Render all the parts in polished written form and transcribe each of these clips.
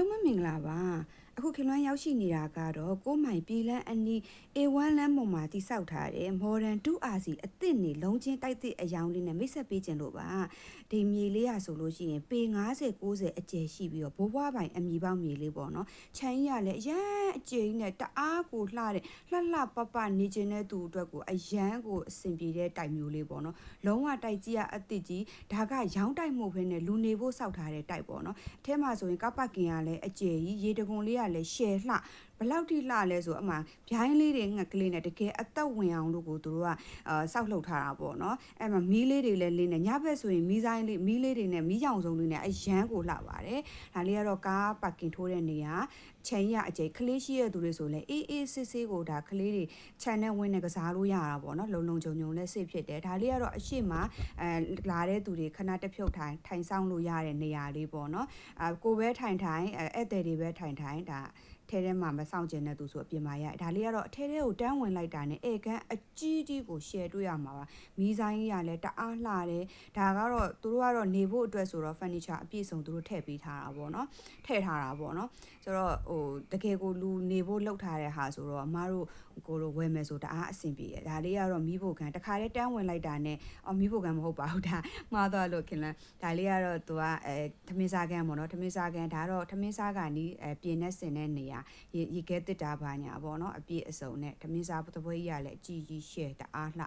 လုံးမင်္ဂလာပါအခုခင်လွန်းရောက်ရှိနေတာကတော့6မိုင်ပြည်လန်းအနီး A1 လမ်းပေါ်မှာတိစောက်ထားတဲ့ Modern 2RC အသစ်နေလုံးချင်းတိုက်သစ်အယောင်လေးနဲ့မိတ်ဆက်ပေးခြင်းလို့ပါဒီမြေလေးရဆိုလို့ရှိရင်ပေ90 90အကျယ်ရှိပြီးတော့ဘိုးဘွားပိုင်အမီပေါင်းမြေလေးပေါ့နော်ခြံကြီးရလည်းအရန်အကျယ်ကြီးနဲ့တအားကိုလှတဲ့လှပပနေခြင်းတဲ့သူအတွက်ကိုအရန်ကိုအဆင်ပြေတဲ့တိုက်မျိုးလေးပေါ့နော်လုံးဝတိုက်ကြီးရအသစ်ကြီးဒါကရောင်းတိုက်မှုပဲနဲ့လူနေဖို့စောက်ထားတဲ့တိုက်ပေါ့နော်အထဲမှာဆိုရင်ကပကင်ရလည်းအကျယ်ကြီးရေတကွန်လေးကလည်းရှယ်လှဘလောက်ထိလှလဲဆိုအမှဗျိုင်းလေးတွေငှက်ကလေးနဲ့တကယ်အသက်ဝင်အောင်လို့ကိုသူတို့ကစောက်လှုပ်ထားတာပေါ့နော်အဲ့မှာမီးလေးတွေလည်းလင်းနေညဘက်ဆိုရင်မီးဆိုင်လေးမီးလေးတွေနဲ့မီးရောင်စုံလေးနဲ့အရန်ကိုလှပါတယ်ဒါလေးကတော့ကားပါကင်ထိုးတဲ့နေရာချိန်ရအကျိတ်ကလေးရှိတဲ့သူတွေဆိုလဲအေးစစ်စစ်ကိုဒါကလေးတွေခြံနဲ့ဝင်းနဲ့ကစားလို့ရတာပေါ့နော်လုံကြုံလဲစစ်ဖြစ်တယ်ဒါလေးကတော့အရှိမလာတဲ့သူတွေခဏတစ်ဖြုတ်ထိုင်ဆောင်လို့ရတဲ့နေရာလေးပေါ့နော်ကိုပဲထိုင်ဧည့်သည်တွေပဲထိုင်ဒါထဲထဲမှာမဆောင်ကျင်တဲ့သူဆိုအပြင်မှာရဒါလေးကတော့အထဲထဲကိုတန်းဝင်လိုက်တာနဲ့ဧကန်အကြီးကြီးကိုရှယ်တွေ့ရမှာပါမီးဆိုင်ကြီးရလဲတအားလှတယ်ဒါကတော့သူတို့ကတော့နေဖို့အတွက်ဆိုတော့ furniture အပြည့်စုံသူတို့ထည့်ပေးထားတာပေါ့နော်ထည့်ထားတာပေါ့နော်ဆိုတော့တကယ်ကိုလူနေဖို့လှုပ်ထားတဲ့ဟာဆိုတော့အမားတို့ကိုတို့ဝယ်မယ်ဆိုတအားအဆင်ပြေတယ်ဒါလေးကတော့မီးဖို့ကန်တခါတည်းတန်းဝင်လိုက်တာနဲ့မီးဖို့ကန်မဟုတ်ပါဘူးဒါမှားသွားလို့ခင်ဗျဒါလေးကတော့သူကထမင်းစားကန်ပေါ့နော်ထမင်းစားကန်ဒါတော့ထမင်းစားကန်ဒီပြင်နဲ့ဆင်တဲ့နေရာရေခဲတစ်တာပါညာပေါ့နော်အပြည့်အစုံနဲ့ထမင်းစားပတပွဲကြီးရလဲအကြီးကြီးရှယ်တအားလ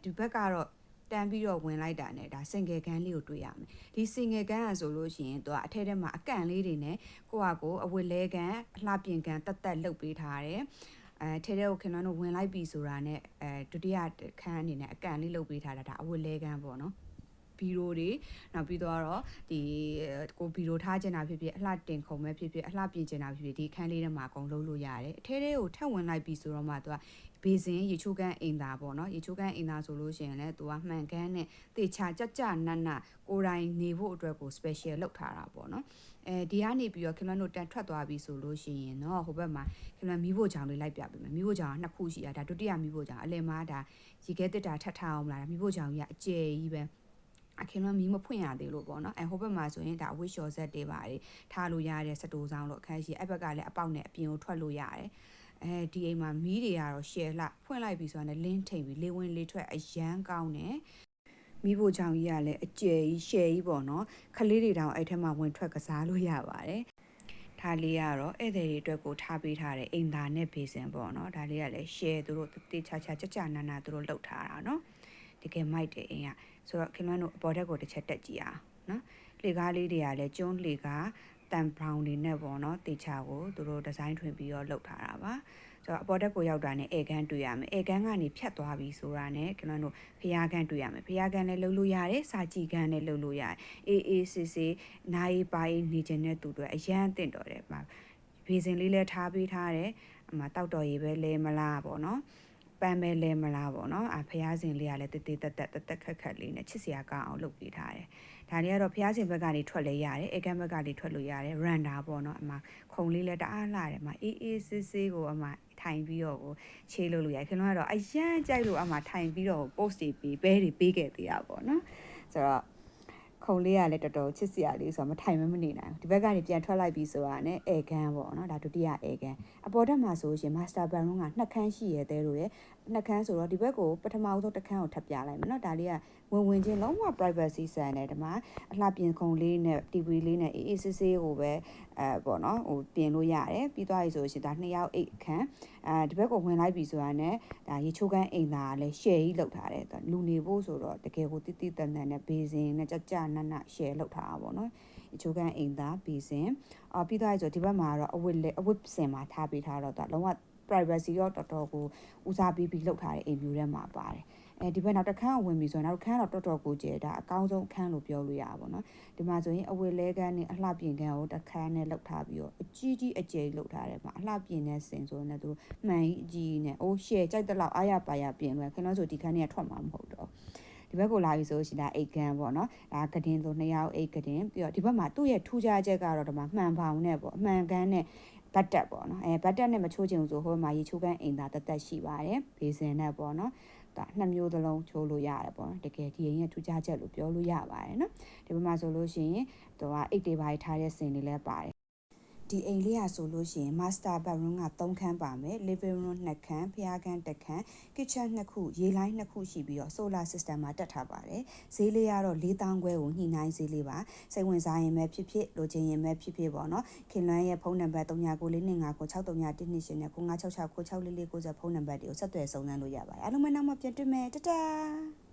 ှဒီဘက်ကတော့တန်းပြီးတော့ဝင်လိုက်တာနဲ့ဒါစင်ငယ်ကန်းလေးကိုတွေ့ရမယ်ဒီစင်ငယ်ကန်းอ่ะဆိုလို့ရှိရင်သူကအထက်ထဲမှာအကန့်လေးတွေနဲ့ကိုအဝတ်လဲကန်းအလှပြင်ကန်းတက်လှုပ်ပေးထားတယ်ထဲထဲကိုခင်ဗျားတို့ဝင်လိုက်ပြီဆိုတာနဲ့ဒုတိယခန်းအနေနဲ့အကန့်လေးလှုပ်ပေးထားတာဒါအဝတ်လဲကန်းပေါ့နော်ဘီရိုတွေနောက်ပြီးတော့ဒီကိုဘီရိုထားချင်တာဖြစ်ဖြစ်အလှတင်ခုံပဲဖြစ်ဖြစ်အလှပြင်ချင်တာဖြစ်ဖြစ်ဒီခန်းလေးထဲမှာအကုန်လုံးလို့ရတယ်အထဲထဲကိုထပ်ဝင်လိုက်ပြီဆိုတော့မှသူကဘေးစင်ရေချိုးကန်းအင်သာပေါ့နော်ရေချိုးကန်းအင်သာဆိုလို့ရှိရင်လည်းသူကမှန်ကန်းနဲ့တေချာကြနတ်ကိုယ်တိုင်နေဖို့အတွက်ကို special လုပ်ထားတာပေါ့နော်ဒီကနေပြီးတော့ခင်ဗျားတို့တန်ထွက်သွားပြီဆိုလို့ရှိရင်တော့ဟိုဘက်မှာခင်ဗျားမီးဖို့ချောင်လေးလိုက်ပြပေးမယ်မီးဖို့ချောင်က2ခုရှိတာဒါဒုတိယမီးဖို့ချောင်အလယ်မှာဒါရေခဲတစ်တာထပ်ထားအောင်လာတာမီးဖို့ချောင်ကြီးကအကျယ်ကြီးပဲခင်ဗျားမီးမဖွင့်ရသေးလို့ပေါ့နော်ဟိုဘက်မှာဆိုရင်ဒါဝစ်လျှော်ဆက်တွေပါတယ်ထားလို့ရတဲ့စတိုးဆောင်လို့အခန်းရှိအဲ့ဘက်ကလည်းအပေါက်နဲ့အပြင်ကိုထွက်လို့ရတယ်ဒီအိမ်မှာမီးတွေကတော့ရှယ်လှဖွင့်လိုက်ပြီဆိုတော့လင်းထိန်ပြီးလေဝင်လေထွက်အရန်ကောင်းတယ်မီးဖို့ချောင်ကြီးကလည်းအကျယ်ကြီးရှယ်ကြီးပေါ့နော်ခလေးတွေတောင်အဲ့ထက်မှဝင်ထွက်ကစားလို့ရပါတယ်ဒါလေးကတော့ဧည့်သည်တွေအတွက်ကိုထားပေးထားတဲ့အိမ်သာနဲ့ဘေးစင်ပေါ့နော်ဒါလေးကလည်းရှယ်သူတို့တေချာကြနာသူတို့လှုပ်ထားတာနော်တကယ်မိုက်တယ်အိမ်ကဆိုတော့ခင်ဗျားတို့အပေါ်ထက်ကိုတစ်ချက်တက်ကြည့်အောင်နော်လေကားလေးတွေကလည်းကျွန်းလေကားတန်ဘရောင်တွေနဲ့ပေါ့နော်တေချာကိုသူတို့ဒီဇိုင်းထွင်ပြီးတော့လုပ်ထားတာပါဆိုတော့အပေါ်တက်ကိုရောက်တာနဲ့ဧကန်တွေ့ရမယ်ဧကန်ကနေဖြတ်သွားပြီဆိုတာနဲ့ကျွန်တော်တို့ဖျားကန်တွေ့ရမယ်ဖျားကန်လည်းလှုပ်လို့ရတယ်စာကြည့်ကန်လည်းလှုပ်လို့ရတယ်အေးစစ်နိုင်ပိုင်းနေခြင်းတဲ့သူတွေအရန်တင့်တော်တယ်ဘေးစင်လေးလည်းထားပေးထားတယ်အမတောက်တော်ရေးပဲလဲမလားပေါ့နော်ပန်းပဲလဲမလားပေါ့နော်ဖျားစင်လေးကလည်းတက်ခက်လေးနဲ့ချစ်စရာကောင်းအောင်လုပ်ပေးထားတယ်ဒါလေးကတော့ဖျားစင်ဘက်ကနေထွက်လဲရတယ်အေကန်ဘက်ကနေထွက်လို့ရတယ်ရန်တာပေါ့နော်အမခုံလေးလည်းတအားလှတယ်အမအေးစစ်ကိုအမထိုင်ပြီးတော့ကိုချေးလို့ရခင်ဗျားတော့အရန်ကြိုက်လို့အမထိုင်ပြီးတော့ post တွေပေးခဲ့သေးတာပေါ့နော်ဆိုတော့ခုံလေးကလည်းတော်တော်ချစ်စရာလေးဆိုတော့မထိုင်မနေနိုင်ဘူးဒီဘက်ကနေပြန်ထွက်လိုက်ပြီးဆိုတာနဲ့အေကန်ပေါ့နော်ဒါဒုတိယအေကန်အပေါ်တက်မှာဆိုရှင် master bedroom က2ခန်းရှိရတဲ့တို့ရဲ့2ခန်းဆိုတော့ဒီဘက်ကိုပထမဆုံးတစ်ခန်းကိုထပ်ပြလိုက်မယ်နော်ဒါလေးကဝင်ချင်းလုံးဝ privacy ဆန်တယ်ဒီမှာအလှပြင်ခုံလေးနဲ့ TV လေးနဲ့အေးစစ်ကိုပဲပေါ့နော်ဟိုပြင်လို့ရတယ်ပြီးသွားပြီဆိုရှင်ဒါ2ယောက်အိတ်အခန်းဒီဘက်ကိုဝင်လိုက်ပြီဆိုတာနဲ့ဒါရေချိုးကန်းအိမ်သားကလည်း share ကြီးလောက်ထားတယ်လူနေဖို့ဆိုတော့တကယ်ကိုတိတန်နဲ့ဘေးစင်နဲ့ကြနတ် share လောက်ထားတာပေါ့နော်ရေချိုးကန်းအိမ်သားဘေးစင်ပြီးသွားပြီဆိုဒီဘက်မှာတော့အဝတ်စင်မှာထားပေးထားတော့ဒါလုံးဝ privacy ရောတော်တော်ကိုဦးစားပေးပြီးလောက်ထားတဲ့အိမ်မျိုးထဲမှာပါတယ်ဒီဘက်နောက်တစ်ခန်းဝင်ပြီဆိုတော့နောက်ခန်းတော့တော်တော်ကိုကျဲဒါအကောင်းဆုံးအခန်းလို့ပြောလို့ရပါဘောနော်ဒီမှာဆိုရင်အဝတ်လဲကန်းနဲ့အလှပြင်ကန်းကိုတစ်ခန်းနဲ့လောက်ထားပြီးတော့အကြီးအကျယ်လောက်ထားတယ်မှာအလှပြင်နဲ့စင်ဆိုတော့သူမှန်ကြီးအကြီးနဲ့အိုးရှယ်ကြိုက်တဲ့လောက်အားရပါရပြင်လို့ခင်ဗျားဆိုဒီခန်းကြီးကထွက်မှာမဟုတ်တော့ဒီဘက်ကိုလာပြီဆိုရှင်ဒါအိတ်ကန်ပေါ့နော်ဒါကဒင်းဆို2ယောက်အိတ်ကဒင်းပြီးတော့ဒီဘက်မှာသူ့ရဲ့ထူးခြားချက်ကတော့ဒီမှာမှန်ပေါင်နဲ့ပေါ့အမှန်ကန်နဲ့ဘတ်တက်ပေါ့နော်ဘတ်တက်နဲ့မချိုးချင်ဘူးဆိုဟိုမှာရေချိုးကန်းအိမ်သာတက်ရှိပါတယ်ဘေးစင်နဲ့ပေါ့နော်ဒါ2မျိုးသလုံးချိုးလို့ရတယ်ပေါ့နော်တကယ်ဒီရင်ရဲ့ထူးခြားချက်လို့ပြောလို့ရပါတယ်နော်ဒီဘက်မှာဆိုလို့ရှိရင်သူကအိတ်တွေပါထားတဲ့စင်တွေလည်းပါတယ် ဒီအိမ်လေးရဆိုလို့ရှိရင် master bedroom က3ခန်းပါမယ် living room 2ခန်းဖျားခန်း1ခန်း kitchen 2ခုရေလိုင်း2ခုရှိပြီးတော့ solar system မှာတက်ထားပါတယ်ဈေးလေးကတော့4,000ခွဲကိုညှိနှိုင်းဈေးလေးပါစိတ်ဝင်စားရင်ပဲဖြစ်ဖြစ်လိုချင်ရင်ပဲဖြစ်ဖြစ်ပေါ့နော်ခင်လွန်းရဲ့ဖုန်းနံပါတ်3992596312နဲ့0966964490ဖုန်းနံပါတ်တွေကိုဆက်သွယ်စုံစမ်းလို့ရပါတယ်အားလုံးပဲနောက်မှပြန်တွေ့မယ်တတား